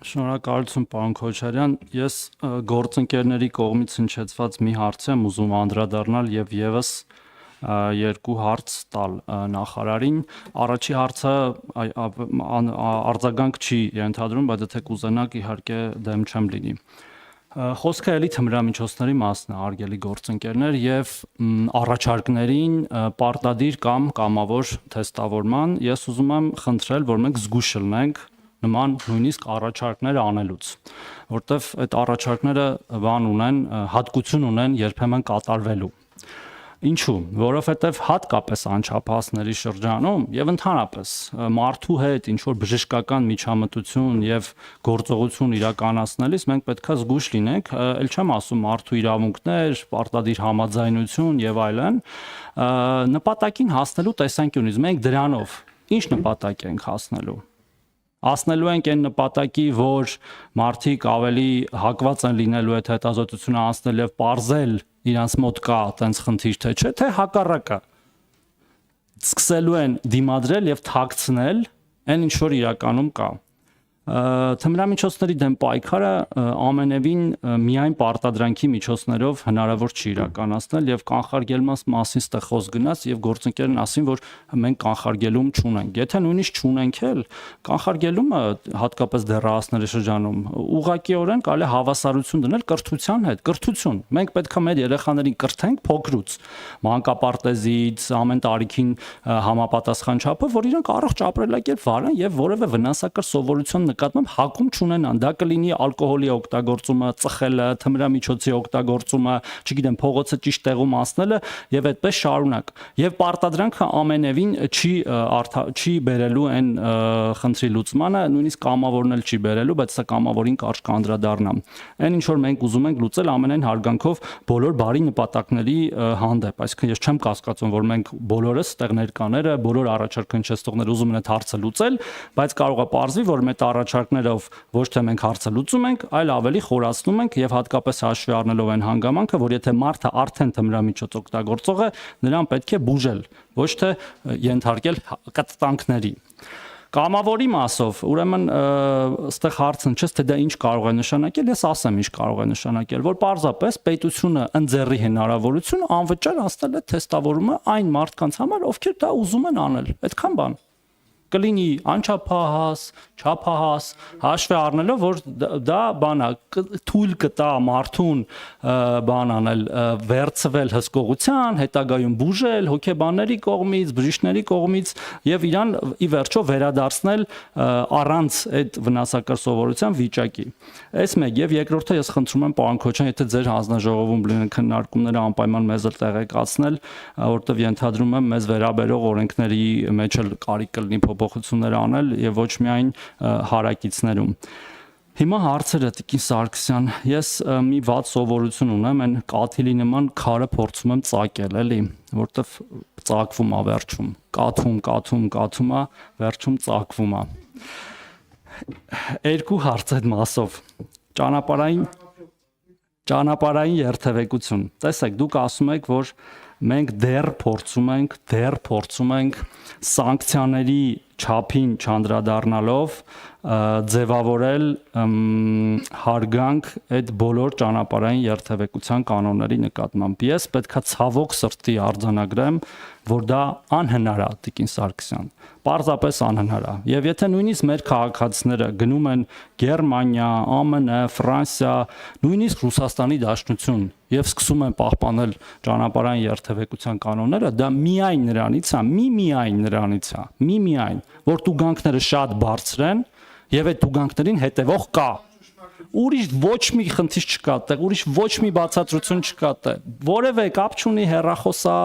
Շնորհակալություն, պարոն Քոչարյան։ Ես գործընկերների կողմից հնչեցված մի հարց եմ ուզում անդրադառնալ եւ եւս երկու հարց տալ նախարարին։ Առաջի հարցը արձագանք չի ենթադրում, բայց եթե կուզենաք, իհարկե դեմ չեմ լինի։ Խոսքը էլի թմրամիջոցների մասն է, արգելի գործընկերներ, եւ առաջարկներին պարտադիր կամ կամավոր թեստավորման ես ուզում եմ խնդրել, որ մենք զգույշ լինենք նման նույնիսկ առաջարկներ անելուց, որտեվ այդ առաջարկները բան ունեն, հատկություն ունեն երբեմն կատարվելու։ Ինչու՞, որովհետև հատկապես անչափահասների շրջանում եւ ընդհանրապես մարդու հետ ինչ որ բժշկական միջամտություն եւ գործողություն իրականացնելիս մենք պետքա զգույշ լինենք, ել չեմ ասում մարդու իրավունքներ, պարտադիր համաձայնություն եւ այլն, նպատակին հասնելու տեսանկյունից մենք դրանով ինչ նպատակ ենք հասնելու։ Հասնելու ենք այն նպատակի, որ մարդիկ ավելի հակված են լինելու այդ հետազոտությունը անցնել եւ պարզել իրանց մոտ կա այդպես խնդիր թե չէ, թե հակառակը սկսելու են դիմադրել եւ թաքցնել այն ինչ որ իրականում կա։ Թմրամիջոցների դեմ պայքարը ամենևին միայն պարտադրանքի միջոցներով հնարավոր չի իրականացնել եւ կանխարգելման մասին ստե խոսք գնաց եւ գործընկերն ասին, որ մենք կանխարգելում չունենք։ Եթե նույնիսկ չունենք էլ, կանխարգելումը հատկապես դեռահասների շրջանում ուղղակիորեն կարելի է հավասարություն դնել կրթության հետ, կրթություն։ Մենք պետք է մեր երեխաներին կրթենք փոքրուց, մանկապարտեզից, ամեն տարիքին համապատասխան չափով, որ իրենք առողջ ապրելակերպ վարեն եւ որևէ վնասակար սովորություն նկատմամբ հակում չունենան, դա կլինի ալկոհոլի օգտագործումը, ծխելը, թմրամիջոցի օգտագործումը, չգիտեմ, փողոցը ճիշտ տեղում անցնելը եւ այդպես շարունակ։ Եվ պարտադրանքը ամենևին չի բերելու այն խնդրի լուծմանը, նույնիսկ կամավորն էլ չի բերելու, բայց սա կամավորին կարճ կանդրադառնամ։ Այն ինչ որ մենք ուզում ենք լուծել ամենայն հարգանքով բոլոր բարի նպատակների հանդեպ, այսինքն ես չեմ կասկածում, որ մենք բոլորս ստեղ ներկաները, բոլոր առաջարկ հնչեցողները ուզում են այդ հարցը լուծել, բայց կարող է պարզվի, որ մեր առաջարկներով ոչ թե մենք հարցը լուծում ենք, այլ ավելի խորացնում ենք եւ հատկապես հաշվի առնելով այն հանգամանքը, որ եթե մարդը արդեն թմրամիջոց օգտագործող է, նրան պետք է բուժել, ոչ թե ենթարկել կտտանքների։ Կամավորի մասով, ուրեմն այստեղ հարցն չէ, թե դա ինչ կարող է նշանակել, ես ասեմ ինչ կարող է նշանակել, որ պարզապես պետությունը ընձեռի հնարավորություն անվճար անցնել է թեստավորումը այն մարդկանց համար, ովքեր դա ուզում են անել։ Այդքան բան։ Կլինի անչափահաս, չափահաս, հաշվի առնելով, որ դա բանա թույլ կտա մարդուն բան անել, վերցվել հսկողության, հետագայում բուժել հոգեբանների կողմից, բժիշկների կողմից եւ իրան ի վերջո վերադարձնել առանց այդ վնասակար սովորության վիճակի։ Այս մեկ եւ երկրորդը ես խնդրում եմ պարոն Քոչյան, եթե ձեր հանձնաժողովում լինեն քննարկումները անպայման մեզ էլ տեղեկացնել, որովհետեւ ենթադրում եմ մեզ վերաբերող օրենքների մեջ էլ կարիք կլինի փոփոխություններ անել եւ ոչ միայն հարակիցներում։ Հիմա հարցերը Տիկին Սարգսյան, ես մի վատ սովորություն ունեմ, այն կաթիլի նման քարը փորձում եմ ծակել, էլի, որտեվ ծակվում է վերջում, կաթում է, վերջում ծակվում է։ Երկու հարց այդ մասով։ Ճանապարհային երթևեկություն։ Տեսեք, դուք ասում եք, որ մենք դեռ փորձում ենք սանկցիաների չափին չանդրադառնալով ձևավորել հարգանք այդ բոլոր ճանապարհային երթևեկության կանոնների նկատմամբ։ Ես պետքա ցավոք սրտի արձանագրեմ, որ դա անհնար է, Տիկին Սարգսյան, պարզապես անհնար է։ Եվ եթե նույնիսկ մեր քաղաքացիները գնում են Գերմանիա, ԱՄՆ, Ֆրանսիա, նույնիսկ Ռուսաստանի Դաշնություն եւ սկսում են պահպանել ճանապարհային երթևեկության կանոնները, դա միայն նրանից է, միայն, որ տուգանքները շատ բարձր են եւ այդ տուգանքներին հետեւող կա։ Ուրիշ ոչ մի խնդիր չկա այդտեղ, ուրիշ ոչ մի բացատրություն չկա այդտեղ։ Որևէ կապ չունի հեռախոսա,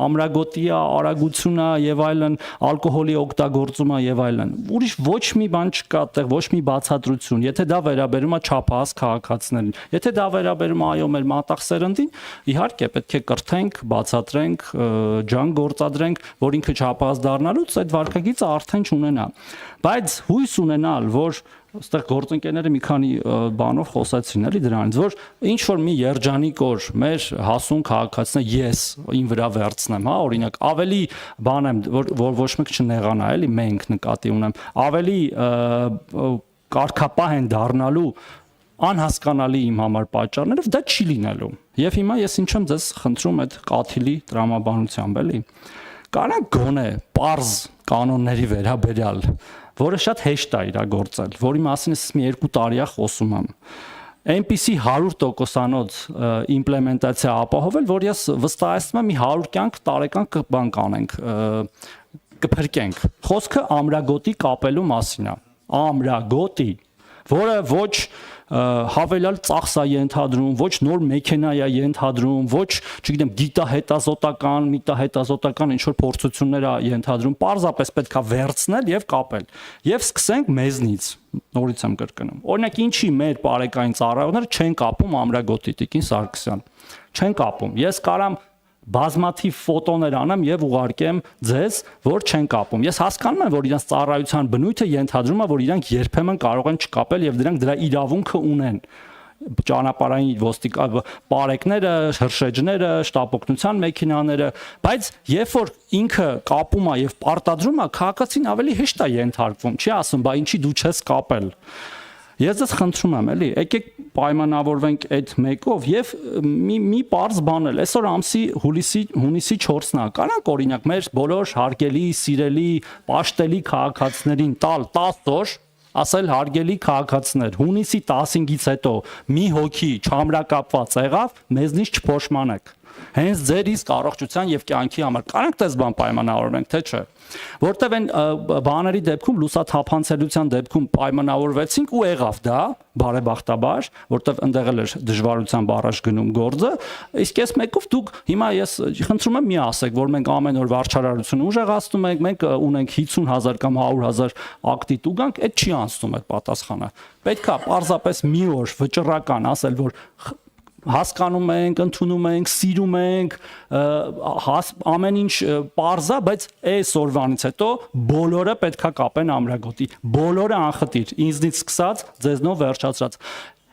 ամրագոտիա, արագությունա եւ այլն, ալկոհոլի օգտագործումը եւ այլն։ Ուրիշ ոչ մի բան չկա այդտեղ, ոչ մի բացատրություն։ Եթե դա վերաբերում է չափահաս քաղաքացիներին, եթե դա վերաբերում է այո մեր մատաղ սերնդին, իհարկե պետք է կրթենք, բացատրենք, ջան գործադրենք, որ ինքը չափահաս դառնալուց այդ վարկագիծը արդեն չունենա։ Բայց հույս ունենալ, որ այստեղ գործընկերները մի քանի բանով խոսացին էլի դրանից, որ ինչ որ մի երջանիկ օր մեր հասուն քաղաքացիները ես ին վրա վերցնեմ, հա, օրինակ, ավելի բան եմ, որ ոչ մեկ չնեղանա, էլի մենք նկատի ունեմ, ավելի կարգապահ են դառնալու անհասկանալի իմ համար պատճառներով դա չի լինելու։ Եվ հիմա ես ինչ եմ ձեզ խնդրում այդ կաթիլի տրամաբանությամբ, էլի։ Կարանք գոնե պարզ կանոնների վերաբերյալ, որը շատ հեշտ է իրագործել, որի մասին ես մի 2 տարի է խոսում եմ։ Այնպիսի 100%-անոց իմպլեմենտացիա ապահովել, որ ես վստահեցնում եմ մի 100 կյանք տարեկան բան կանենք, կփրկենք։ Խոսքը ամրագոտի կապելու մասին է։ Ամրագոտի, որը ոչ հավելյալ ծախս է ենթադրում, ոչ նոր մեքենա է ենթադրում, ոչ, չգիտեմ, գիտահետազոտական, միտահետազոտական ինչ որ փորձություններ է ենթադրում, պարզապես պետք է վերցնել եւ կապել։ Եվ սկսենք մեզնից։ Նորից եմ կրկնում։ Օրինակ, ինչի մեր բարեկային ծառայողները չեն կապում ամրագոտի, Տիկին Սարգսյան։ Չեն կապում։ Ես կարամ բազմաթիվ ֆոտոներ անեմ եւ ուղարկեմ ձեզ, որ չեն կապում։ Ես հասկանում եմ, որ իրանց ծառայության բնույթը ենթադրում է, որ իրանք երբեմն կարող են չկապել եւ դրանք դրա իրավունքը ունեն։ Ճանապարհային պարեկները, հրշեջները, շտապօգնության մեքենաները, բայց երբ որ ինքը կապում է եւ պարտադրում է, քաղաքացին ավելի հեշտ է ենթարկվում, չի ասում, բա ինչի դու չես կապել։ Ես ձեզ խնդրում եմ, էլի, եկեք պայմանավորվենք այդ մեկով եւ մի պարզ բան էլ, այսօր ամսի հունիսի 4-ն է, կանանք օրինակ մեր բոլոր հարգելի, սիրելի, պաշտելի քաղաքացիներին տալ 10 օր, ասել հարգելի քաղաքացիներ, հունիսի 15-ից հետո մի հոգի չամրակապված եղավ, մեզնից չփոշմանեք։ Հենց ձեր իսկ առողջության եւ կյանքի համար կանանք դες բան պայմանավորվենք, թե չէ։ Որտեւ այն բաների դեպքում լուսաթափանցելիության դեպքում պայմանավորվեցինք ու եղավ դա, բարեբախտաբար, որտեւ ընդեղ էլ էր դժվարությամբ առաջ գնում գործը, իսկ այս մեկով դուք հիմա ես խնդրում եմ մի ասեք, որ մենք ամեն օր վարչարարությունը ուժեղացնում ենք, մենք ունենք 50,000 կամ 100,000 ակտի տուգանք, այդ չի անցնում այդ պատասխանը։ Պետքա պարզապես մի օր վճռական ասել, որ հասկանում ենք, ընդունում ենք, սիրում ենք, ամեն ինչ պարզ է, բայց այս օրվանից հետո բոլորը պետքա կապեն ամրագոտի, բոլորը անխտիր, ինձնից սկսած, ձեզնով վերջացրած։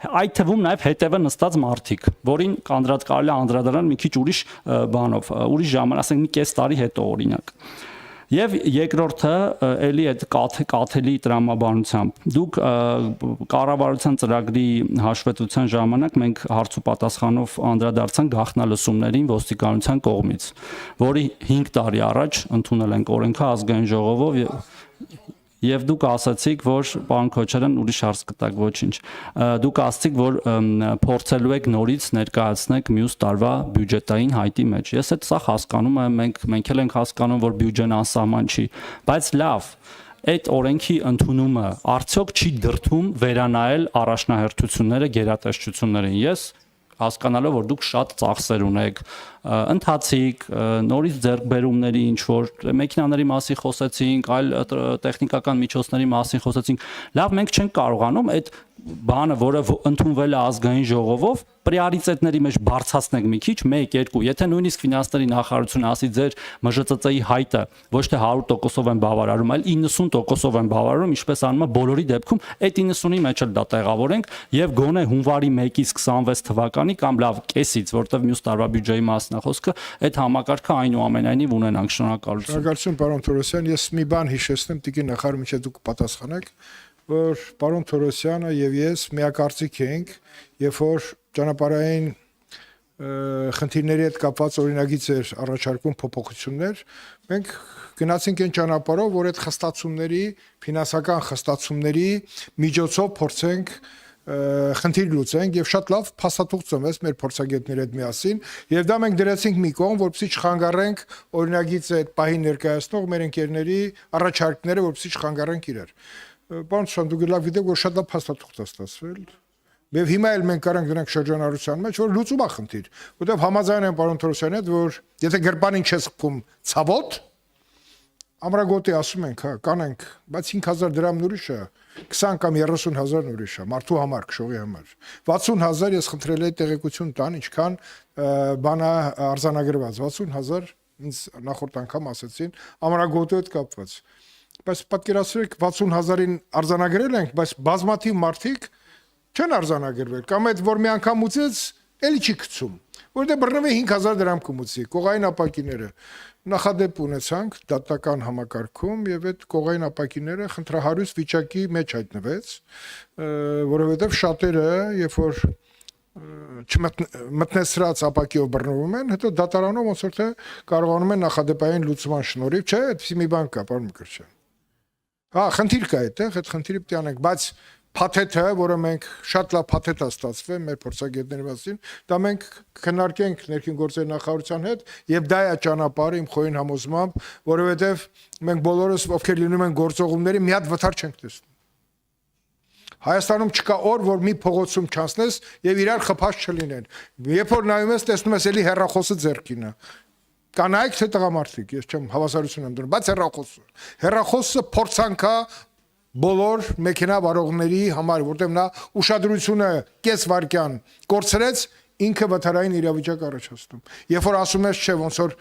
Այդ թվում նաև հետևը նստած մարդիկ, որին կանդրած կարելի է անդրադառնալ մի քիչ ուրիշ բանով, ուրիշ ժամանակ, ասենք մի կես տարի հետո օրինակ։ Եվ երկրորդը էլի այդ կաթելի տրամաբանությամբ դուք կառավարության ծրագրի հաշվետվության ժամանակ մենք հարց ու պատասխանով անդրադարձանք գաղտնալսումներին ոստիկանության կողմից, որի 5 տարի առաջ ընդունել ենք օրենքը ազգային ժողովով եւ դուք ասացիք, որ պարոն Քոչարյան ուրիշ հարց կտակ, ոչինչ։ Դուք ասացիք, որ փորձելու եք նորից ներկայացնեք մյուս տարվա բյուջետային հայտի մեջ։ Ես այդ սա հասկանում եմ, մենք էլ ենք հասկանում, որ բյուջեն անսահման չի, բայց լավ, այդ օրենքի ընդունումը արդյոք չի դրդում վերանայել առաջնահերթությունները, գերատեսչություններին։ Ես հասկանալով, որ դուք շատ ծախսեր ունեք, ընթացիկ, նորից ձեռքբերումների ինչ որ մեքենաների մասին խոսեցինք, այլ տեխնիկական միջոցների մասին խոսեցինք։ Լավ, մենք չենք կարողանում այդ բանը, որը ընդունվել է ազգային ժողովով, պրիորիտետների մեջ բարձրացնենք մի քիչ, 1-2, եթե նույնիսկ ֆինանսների նախարարությունը ասի ձեր ՄԺԾ-ի հայտը ոչ թե 100%-ով են բավարարում, այլ 90%-ով են բավարարում, ինչպես անում է բոլորի դեպքում, այդ 90-ի մեջ էլ դա տեղավորենք եւ գոնե հունվարի 1-ից 26 թվականի կամ լավ կեսից, որտեվ մյուս տարվա բյուջեի մասն է խոսքը, այդ համակարգը այնուամենայնիվ ունենանք։ Շնորհակալություն։ Շնորհակալություն, պարոն Թորոսյան, ես մի բան հիշեցնեմ տիկին նախարար, միջև դուք պատասխանեք, որ պարոն Թորոսյանը եւ ես միակարծիք ենք, երբ որ ճանապարհային խնդիրների հետ կապված օրինագիծ էր առաջարկում փոփոխություններ, մենք գնացինք այն ճանապարհով, որ այդ խստացումների, ֆինանսական խստացումների միջոցով փորձենք խնդիր լուծենք եւ շատ լավ փաստաթուղթ ծնվեց մեր փորձագետների հետ միասին եւ դա մենք դրեցինք մի կողմ, որպեսզի չխանգարենք օրինագիծը այդ պահին ներկայացնող մեր ընկերների առաջարկները, որպեսզի չխանգարենք իրար։ Պարոն Թորոսյան, դուք լավ գիտեք, որ շատ լավ փաստաթուղթ է ստացվել։ Եվ հիմա էլ մենք կարանք դրանք շրջանառության մեջ, որ լուծում է խնդիր, որտեղ համաձայն եմ պարոն Թորոսյանի հետ, որ եթե գրպանին չես խփում ցավոտ, ամրագոտի ասում ենք, հա, կանենք, բայց 5000 դրամն ուրիշ է, 20 կամ 30,000 ուրիշ է, մարդու համար, քշողի համար։ 60,000 ես խնդրել եմ տեղեկություն տան, ինչքան բան է արձանագրված, 60,000 ինձ նախորդ անգամ ասեցին, ամրագոտի հետ կապված։ Բայց պատկերացրեք 60,000-ին արձանագրել ենք, բայց բազմաթիվ մարդիկ չեն արձանագրվել, կամ այդ որ մի անգամ ուծեց, էլի չի գցում։ որտեղ բռնվում է 5000 դրամ կմուծի, կողային ապակիները նախադեպ ունեցանք դատական համակարգում եւ այդ կողային ապակիները խնդրահարույց վիճակի մեջ հայտնվեց, որովհետեւ շատերը, երբ որ չմտնեցրած ապակիով բռնվում են, հետո դատարանում ոնց որ թե կարողանում են նախադեպային լուծման շնորհիվ, չէ, այդպեսի մի բան կա, պարոն Մկրտչյան։ Հա, խնդիր կա այդտեղ, այդ խնդիրը պետք է անենք, բայց փաթեթը, որը մենք շատ լավ փաթեթ է ստացվել մեր փորձագետների մասին, դա մենք քննարկենք ներքին գործերի նախարարության հետ եւ դա է ճանապարհը իմ խորին համոզմամբ, որովհետեւ մենք բոլորս ովքեր լինում են գործողումների մի հատ վթար չենք տեսնում։ Հայաստանում չկա օր, որ մի փողոցում չանցնես եւ իրար խփած չլինեն։ Երբ որ նայում ես, տեսնում ես էլի հեռախոսը ձեռքին է։ Կանայք թե տղամարդիկ, ես չեմ հավասարություն եմ դնում, բայց հեռախոսը փորձանք է բոլոր մեքենա վարողների համար, որտեղ նա ուշադրությունը կես վայրկյան կորցրեց, ինքը վթարային իրավիճակ առաջացնում։ Երբ որ ասում ես, չէ, ոնց որ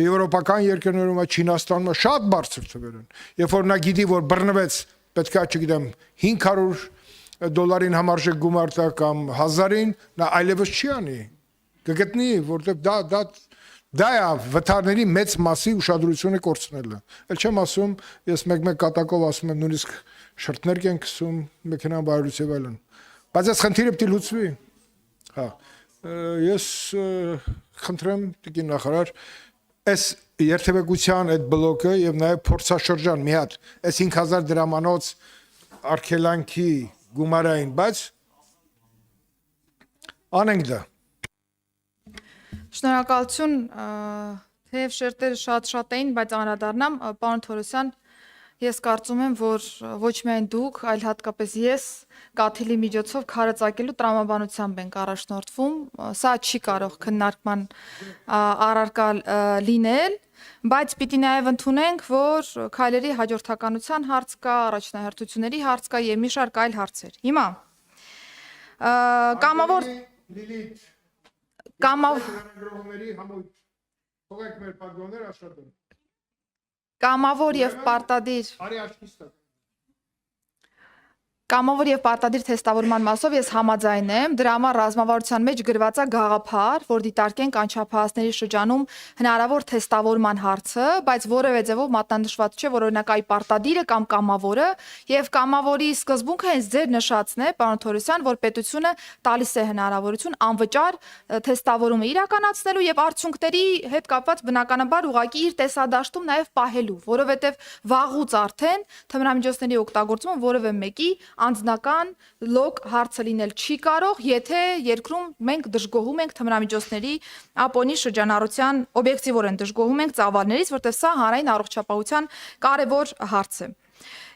եվրոպական երկրներում, Չինաստանում շատ բարձր թվեր են։ Երբ որ նա գիտի, որ բռնվեց, պետք է, չգիտեմ, $500 համարժեք գումար տա կամ 1000-ին, նա այլևս չի անի։ Կգտնի, որտեղ դա է վթարների մեծ մասի ուշադրությունը կորցնելը։ Էլ չեմ ասում, ես մեկ-մեկ կատակով ասում եմ, նույնիսկ շրթներ կեն քսում, մեքենայից եւ այլն։ Բայց այս խնդիրը պետք է լուծվի։ Հա։ Ես խնդրեմ տիկին նախարար, այս երթևեկության այդ բլոկը եւ նաեւ փորձաշրջան մի հատ, այս 5000 դրամանոց արգելանքի գումարային, բայց անենք դա։ Շնորհակալություն, թեև շերտերը շատ էին, բայց անդրադառնամ, պարոն Թորոսյան, ես կարծում եմ, որ ոչ միայն դուք, այլ հատկապես ես կաթիլի միջոցով քարը ծակելու տրամաբանությամբ ենք առաջնորդվում, սա չի կարող քննարկման առարկա լինել, բայց պիտի նաև ընդունենք, որ քայլերի հաջորդականության հարց կա, առաջնահերթությունների հարց կա եւ մի շարք այլ հարցեր։ Հիմա կամավոր Կամավոր եւ պարտադիր Կամավոր եւ պարտադիր թեստավորման մասով ես համաձայն եմ, դրա համար ռազմավարության մեջ գրված է գաղափար, որ դիտարկենք անչափահասների շրջանում հնարավոր թեստավորման հարցը, բայց որևէ ձևով մատնանշված չէ, որ օրինակ այ պարտադիրը կամ կամավորը եւ կամավորի սկզբունքը հենց ձեր նշածն է, պարոն Թորոսյան, որ պետությունը տալիս է հնարավորություն անվճար թեստավորումը իրականացնելու եւ արդյունքների հետ կապված բնականաբար ուղղակի իր տեսադաշտում նաեւ պահելու, որովհետեւ վաղուց արդեն թմրամիջոցների օգտագործումը որևէ մեկի անձնական լոկ հարցը լինել չի կարող, եթե երկրում մենք դժգոհում ենք թմրամիջոցների ապոնի շրջանառության, օբյեկտիվորեն դժգոհում ենք ծավալներից, որտեղ սա հանրային առողջապահության կարևոր հարց է։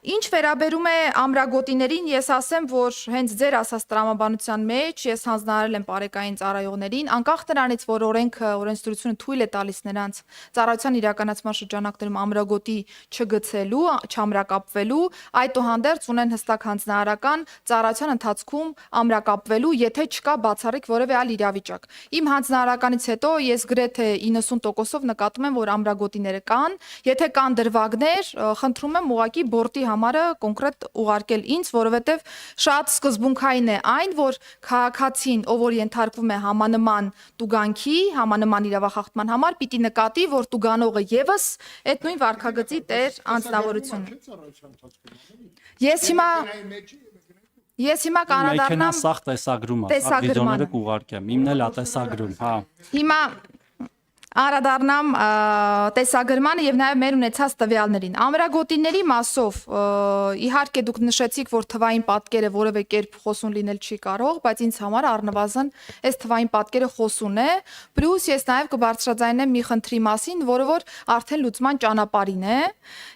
Ինչ վերաբերում է ամրագոտիներին, ես ասեմ, որ հենց ձեր ասած տրամաբանության մեջ ես հանձնարարել եմ բարեկային ծառայողներին, անկախ նրանից, որ օրենքը, օրենսդրությունը թույլ է տալիս նրանց ծառայության իրականացման շրջանակներում ամրագոտի չգցելու, չամրակապվելու, այդուհանդերձ ունեն հստակ հանձնարարական ծառայության ընթացքում ամրակապվելու, եթե չկա բացառիկ որևէ այլ իրավիճակ։ Իմ հանձնարարականից հետո ես գրեթե 90%-ով նկատում եմ, որ ամրագոտիները կան, եթե կան դրվագներ, խնդրում եմ ուղղակի բորտի համարը կոնկրետ ուղարկել ինձ, որովհետև շատ սկզբունքային է այն, որ քաղաքացին, ով որ ենթարկվում է համանման տուգանքի, համանման իրավախախտման համար, պիտի նկատի, որ տուգանողը եւս այդ նույն վարքագծի տեր անձնավորություն։ Ես հիմա կանադառնամ մեքենա սախ տեսագրում է, վիդեոները կուղարկեմ, իմն էլ է տեսագրում, հա։ Հիմա անդրադառնամ տեսագրմանը եւ նաեւ մեր ունեցած տվյալներին։ Ամրագոտիների մասով իհարկե դուք նշեցիք, որ թվային պատկերը որևէ կերպ խոսուն լինել չի կարող, բայց ինձ համար առնվազն այս թվային պատկերը խոսուն է, պլյուս ես նաեւ կբարձրաձայնեմ մի խնդրի մասին, որը որ արդեն լուծման ճանապարհին է։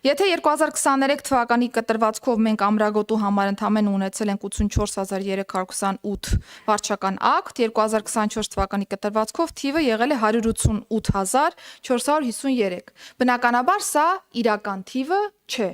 Եթե 2023 թվականի կտրվածքով մենք ամրագոտու համար ընդամենը ունեցել ենք 84328 վարչական ակտ, 2024 թվականի կտրվածքով թիվը եղել է 188 1453։ Բնականաբար սա իրական թիվը չէ,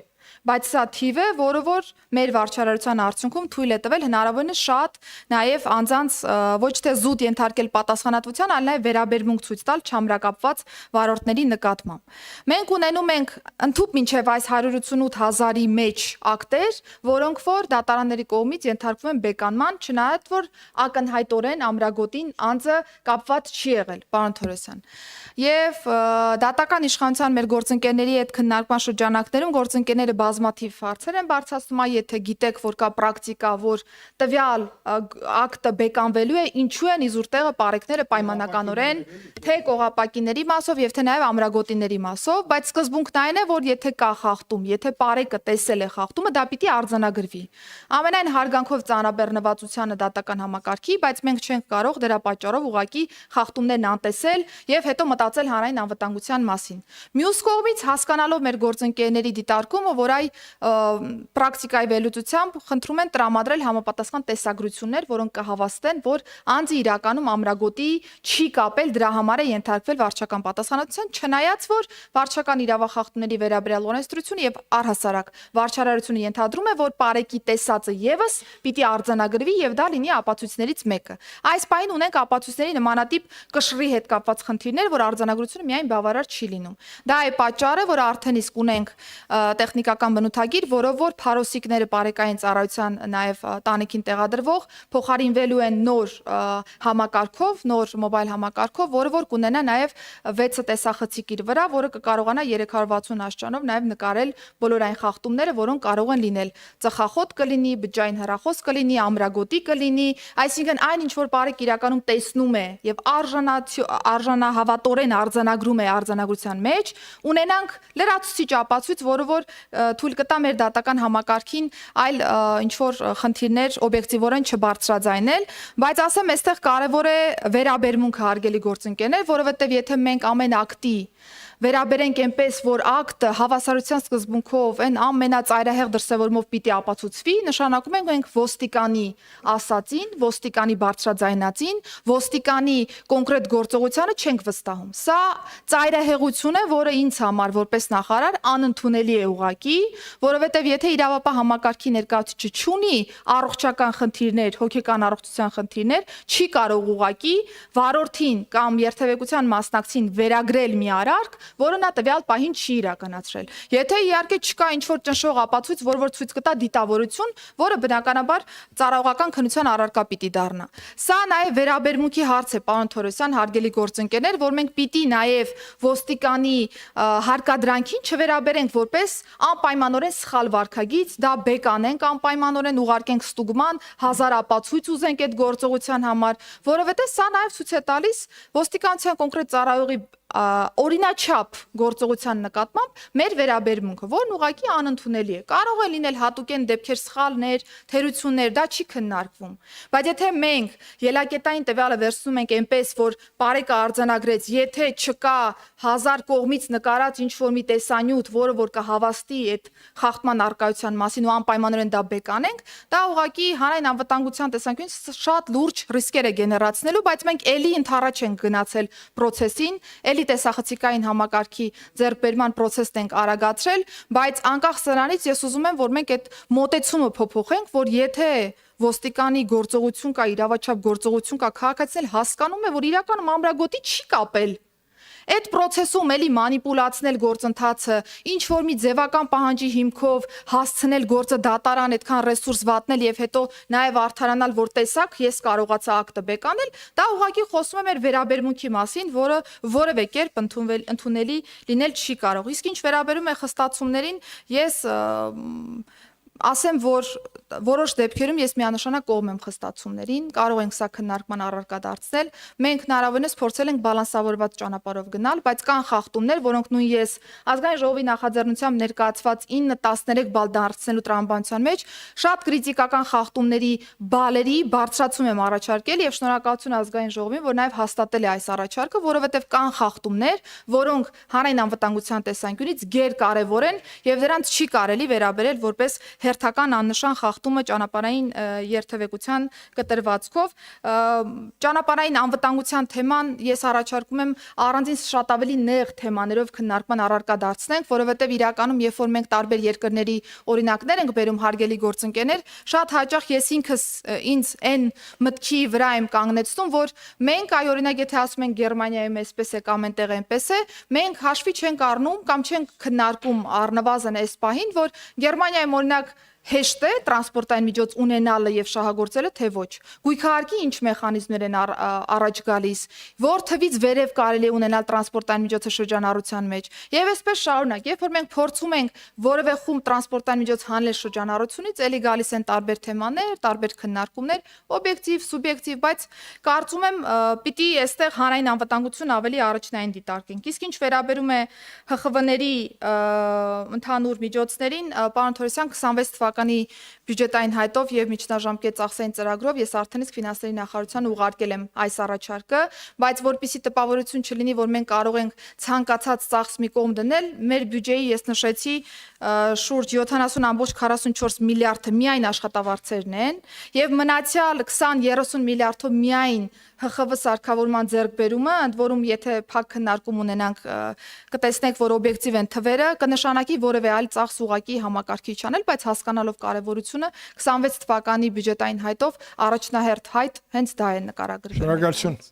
բայց սա թիվ է, որը որ մեր վարչարարության արդյունքում թույլ է տվել հնարավորինս շատ նաև անձանց ոչ թե զուտ ենթարկել պատասխանատվության, այլ նաև վերաբերմունք ցույց տալ չամրակապված վարորդների նկատմամբ։ Մենք ունենում ենք ընդհուպ մինչև այս 188,000-ի մեջ ակտեր, որոնք որ դատարանների կողմից ենթարկվում են բեկանման, չնայած որ ակնհայտորեն ամրագոտին անձը կապված չի եղել, պարոն Թորոսյան։ Եվ դատական իշխանության մեր գործընկերների հետ քննարկման շրջանակներում գործընկերները բազմաթիվ հարցեր են բարձրացնում, եթե գիտեք, որ կա պրակտիկա, որ տվյալ ակտը բեկանվելու է, ինչու են իզուր տեղը պարեկները պայմանականորեն թե կողապակիների մասով եւ թե նաեւ ամրագոտիների մասով, բայց սկզբունքն այն է, որ եթե կա խախտում, եթե պարեկը տեսել է խախտումը, դա պիտի արձանագրվի։ Ամենայն հարգանքով ծանրաբեռնվածությանը դատական համակարգի, բայց մենք չենք կարող դրա պատճառով ուղղակի խախտումներն անտեսել եւ հետո մտածել հանրային անվտանգության մասին։ Մյուս կողմից հասկանալով մեր գործընկերների դիտարկումը, որ այ պրակտիկայի վերլուծությամբ խնդրում են տրամադրել համապատասխան տեսագրություններ, որոնք կհավաստեն, որ անձը իրականում ամրագոտի չի կապել, դրա համար է ենթարկվել վարչական պատասխանատվության, չնայած որ վարչական իրավախախտումների վերաբերյալ օրենսդրությունը եւ առհասարակ վարչարարությունը ենթադրում է, որ պարեկի տեսածը եւս պիտի արձանագրվի եւ դա լինի ապացույցներից մեկը։ Այս պահին ունենք ապացույցների նմանատիպ կշռի հետ կապված խնդիրներ, որ արձանագրությունը միայն բավարար չի լինում։ Դա է պատճառը, որ արդեն իսկ ունենք տեխնիկական բնութագիր, որով որ փարոսիկները բարեկային ծառայության նաև տանիքին տեղադրվող փոխարինվելու են նոր համակարգով, նոր մոբայլ համակարգով, որը որ կունենա նաև 6 տեսախցիկ իր վրա, որը կկարողանա 360 աստիճանով նաև նկարել բոլոր այն խախտումները, որոնք կարող են լինել։ Ծխախոտ կլինի, բջջային հեռախոս կլինի, ամրագոտի կլինի, այսինքն այն ինչ որ բարեկ իրականում տեսնում է եւ արժանահավատորեն արձանագրում է արձանագրության մեջ, ունենանք լրացուցիչ ապացույց, որը որ թույլ կտա մեր դատական համակարգին այլ ինչ որ խնդիրներ օբյեկտիվորեն չբարձրաձայնել, բայց ասեմ, այստեղ կարևոր է վերաբերմունքը հարգելի գործընկերներ, որովհետև եթե մենք ամեն ակտի վերաբերենք այնպես, որ ակտը հավասարության սկզբունքով այն ամենածայրահեղ դրսևորումով պիտի ապացուցվի, նշանակում ենք մենք ոստիկանի ասածին, ոստիկանի բարձրաձայնածին, ոստիկանի կոնկրետ գործողությանը չենք վստահում։ Սա ծայրահեղություն է, որը ինձ համար որպես նախարար անընդունելի է ուղղակի, որովհետև եթե իրավապահ համակարգի ներկայացուցիչը չունի առողջական խնդիրներ, հոգեկան առողջության խնդիրներ, չի կարող ուղղակի վարորդին կամ երթևեկության մասնակցին վերագրել մի արարք, որը նա տվյալ պահին չի իրականացրել։ Եթե իհարկե չկա ինչ-որ ճնշող ապացույց, որ ցույց կտա դիտավորություն, որը բնականաբար ծառայողական քննության առարկա պիտի դառնա։ Սա նաև վերաբերմունքի հարց է, պարոն Թորոսյան, հարգելի գործընկերներ, որ մենք պիտի նաև ոստիկանի հարկադրանքին չվերաբերենք որպես անպայմանորեն սխալ վարքագիծ, դա բեկանենք անպայմանորեն, ուղարկենք ստուգման, 1000 ապացույց ուզենք այդ գործողության համար, որովհետև սա նաև ցույց է տալիս ոստիկանության կոնկրետ ծառայողի օրինաչափ գործողության նկատմամբ մեր վերաբերմունքը, որն ուղղակի անընդունելի է։ Կարող է լինել հատուկեն դեպքեր սխալներ, թերություններ, դա չի քննարկվում։ Բայց եթե մենք ելակետային տվյալը վերցնում ենք այնպես, որ բարեկը արձանագրեց, եթե չկա 1000 կողմից նկարած ինչ-որ մի տեսանյութ, որը որ կհավաստի այդ խախտման առկայության մասին ու անպայմանորեն դա բեկանենք, դա ուղղակի հանրային անվտանգության տեսանկյունից շատ լուրջ ռիսկեր է գեներացնելու, բայց մենք ելի ընդառաջ ենք գնացել process-ին, ելի տեսախցիկային համակարգի ձեռքբերման process-ն ենք արագացրել, բայց անկախ սրանից ես ուզում եմ, որ մենք այդ մոտեցումը փոփոխենք, որ եթե ոստիկանի գործողություն կա, իրավաչափ գործողություն կա, քաղաքացին հասկանում է, որ իրականում ամրագոտի չի կապել։ Այդ process-ում էլի մանիպուլացնել գործընթացը, ինչ որ մի ձևական պահանջի հիմքով հասցնել գործը դատարան, այդքան ռեսուրս վատնել եւ հետո նաեւ արդարանալ, որ տեսակ, ես կարողացա ակտը բեկանել, դա ուղղակի խոսում է մեր վերաբերմունքի մասին, որը որևէ կերպ ընդունելի լինել չի կարող։ Իսկ ինչ վերաբերում է խստացումներին, ես ասեմ, որ որոշ դեպքերում ես միանշանակ կողմ եմ խստացումներին, կարող ենք սա քննարկման առարկա դարձնել։ Մենք հնարավորինս փորձել ենք բալանսավորված ճանապարհով գնալ, բայց կան խախտումներ, որոնք նույն ես ազգային ժողովի նախաձեռնությամբ ներկայացված 9-13 բալ դարձնելու տրամաբանության մեջ շատ քրիտիկական խախտումների բալերի բարձրացում եմ առաջարկել եւ շնորհակալություն ազգային ժողովին, որ նաեւ հաստատել է այս առաջարկը, որովհետեւ կան խախտումներ, որոնք հանրային անվտանգության տեսանկյունից գերկարևոր են եւ դրանց չի կարելի վերաբերել որպես հերթական աննշան խախտումը ճանապարհային երթևեկության կտրվածքով։ Ճանապարհային անվտանգության թեման ես առաջարկում եմ առանձին շատ ավելի նեղ թեմաներով քննարկման առարկա դարձնենք, որովհետև իրականում երբ որ մենք տարբեր երկրների օրինակներ ենք բերում հարգելի գործընկերներ, շատ հաճախ ես ինքս ինձ այն մտքի վրա եմ կանգնեցնում, որ մենք այ օրինակ եթե ասում ենք Գերմանիայում այսպես է կամ այնտեղ այնպես է, մենք հաշվի չենք առնում կամ չենք քննարկում առնվազն այս պահին, որ Գերմանիայում օրինակ հեշտ է տրանսպորտային միջոց ունենալը եւ շահագործելը, թե ոչ։ Գույքահարկի ինչ մեխանիզմներ են առաջ գալիս, որ թվից վերև կարելի է ունենալ տրանսպորտային միջոցը շրջանառության մեջ։ Եվ այսպես շարունակ, երբ որ մենք փորձում ենք որևէ խումբ տրանսպորտային միջոց հանել շրջանառությունից, ելի գալիս են տարբեր թեմաներ, տարբեր քննարկումներ, օբյեկտիվ, սուբյեկտիվ, բայց կարծում եմ պիտի այստեղ հանրային անվտանգություն ավելի առաջնային դիտարկենք։ Իսկ ինչ վերաբերում է ՀԽՎ-ների ընդհանուր միջոցներին, պարոն Թորոսյան 26 թվականի բյուջետային հայտով եւ միջնաժամկետ ծախսային ծրագրով ես արդեն իսկ ֆինանսների նախարարության ուղարկել եմ այս առաջարկը, բայց որpիսի տպավորություն չլինի, որ մենք կարող ենք ցանկացած ծախս մի կողմ դնել, մեր բյուջեի ես նշեցի շուրջ 70.44 միլիարդը միայն աշխատավարձերն են եւ մնացյալ 20-30 միլիարդով միայն ՀԽՎ սարքավորման ձեռքբերումը, ընդ որում եթե փակ քննարկում ունենանք կտեսնենք, որ օբյեկտիվ են թվերը, կնշանակի որևէ այլ ծախս ուղակի համակարգի չանել, բայց հասկանալով կարևորությունը 26 թվականի բյուջետային հայտով առաջնահերթ հայտ հենց դա է նկարագրվել։ Շնորհակալություն։